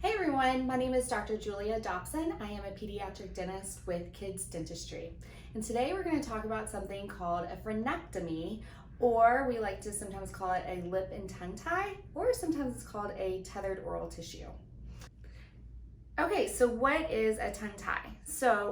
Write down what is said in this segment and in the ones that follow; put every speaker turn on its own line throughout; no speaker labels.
Hey everyone, my name is Dr. Julia Dobson. I am a pediatric dentist with Kids Dentistry. And today we're going to talk about something called a frenectomy, or we like to sometimes call it a lip and tongue tie, or sometimes it's called a tethered oral tissue. Okay, so what is a tongue tie?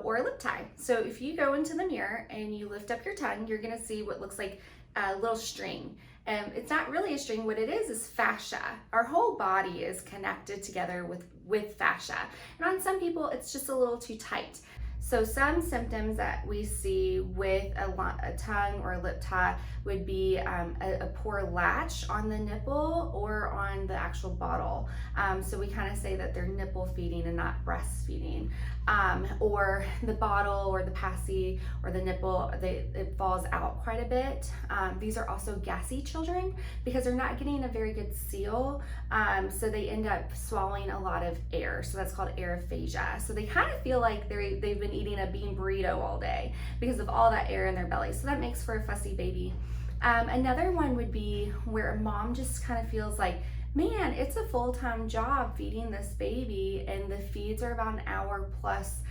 Or a lip tie. So if you go into the mirror and you lift up your tongue, you're going to see what looks like a little string. It's not really a string. What it is fascia. Our whole body is connected together with fascia. And on some people, it's just a little too tight. So some symptoms that we see with a tongue or a lip tie would be a poor latch on the nipple or on the actual bottle. So we kind of say that they're nipple feeding and not breastfeeding. Or the bottle or the passy or the nipple, it falls out quite a bit. These are also gassy children because they're not getting a very good seal. So they end up swallowing a lot of air. So that's called aerophagia. So they kind of feel like they've been eating a bean burrito all day because of all that air in their belly. So that makes for a fussy baby. Another one would be where a mom just kind of feels like, man, it's a full-time job feeding this baby, and the feeds are about an hour plus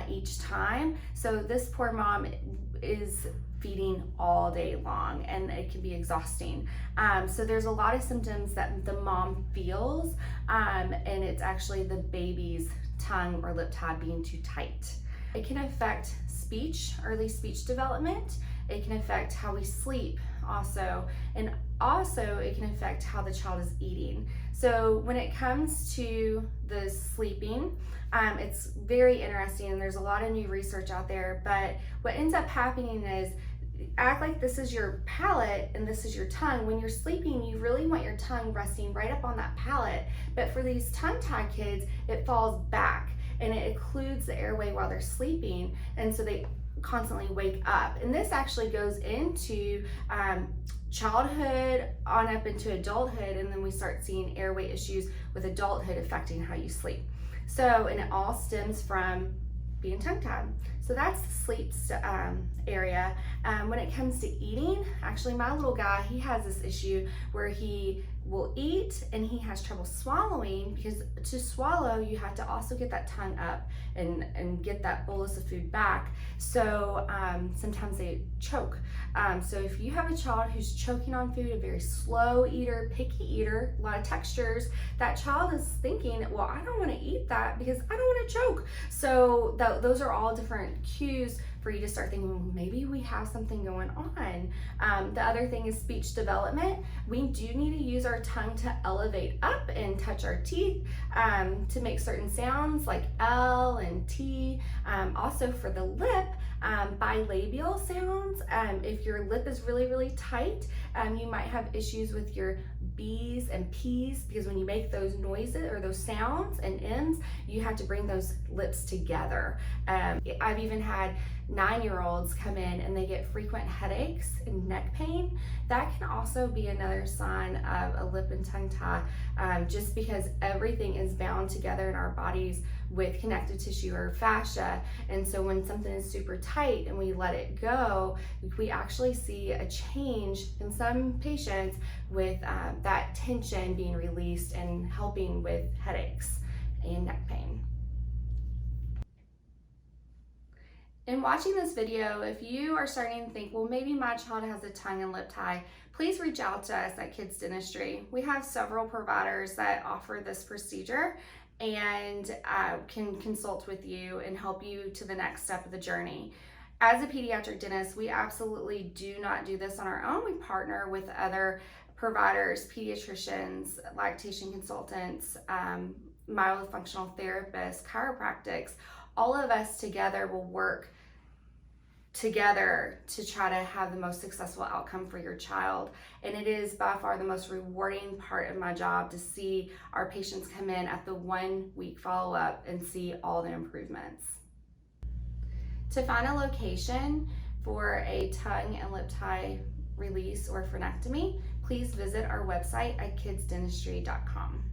each time. So this poor mom is feeding all day long, and it can be exhausting. So there's a lot of symptoms that the mom feels, and it's actually the baby's tongue or lip tie being too tight. It can affect speech, early speech development. It can affect how we sleep also, and also it can affect how the child is eating. So when it comes to the sleeping, it's very interesting, and there's a lot of new research out there, but what ends up happening is act like this is your palate and this is your tongue. When you're sleeping, you really want your tongue resting right up on that palate, but for these tongue-tied kids, it falls back and it occludes the airway while they're sleeping, and so they constantly wake up. And this actually goes into childhood on up into adulthood, and then we start seeing airway issues with adulthood affecting how you sleep. So, and it all stems from being tongue-tied. So that's the sleep area. When it comes to eating, actually my little guy, he has this issue where he will eat and he has trouble swallowing, because to swallow you have to also get that tongue up and get that bolus of food back. So sometimes they choke. So if you have a child who's choking on food, a very slow eater, picky eater, a lot of textures, that child is thinking, well, I don't want to eat that because I don't want to choke. So those are all different cues for you to start thinking, well, maybe we have something going on. The other thing is speech development. We do need to use our tongue to elevate up and touch our teeth to make certain sounds like L and T. Also for the lip, bilabial sounds. If your lip is really, really tight, you might have issues with your B's and P's, because when you make those noises or those sounds and M's, you have to bring those lips together. I've even had 9-year-olds come in and they get frequent headaches and neck pain. That can also be another sign of a lip and tongue tie, just because everything is bound together in our bodies with connective tissue or fascia. And so when something is super tight and we let it go, we actually see a change in some patients with that tension being released and helping with headaches and neck pain. In watching this video, if you are starting to think, well, maybe my child has a tongue and lip tie, please reach out to us at Kids Dentistry. We have several providers that offer this procedure and can consult with you and help you to the next step of the journey. As a pediatric dentist, we absolutely do not do this on our own. We partner with other providers, pediatricians, lactation consultants, myofunctional therapists, chiropractics. All of us together will work together to try to have the most successful outcome for your child. And it is by far the most rewarding part of my job to see our patients come in at the 1-week follow-up and see all the improvements. To find a location for a tongue and lip tie release or frenectomy, please visit our website at kidsdentistry.com.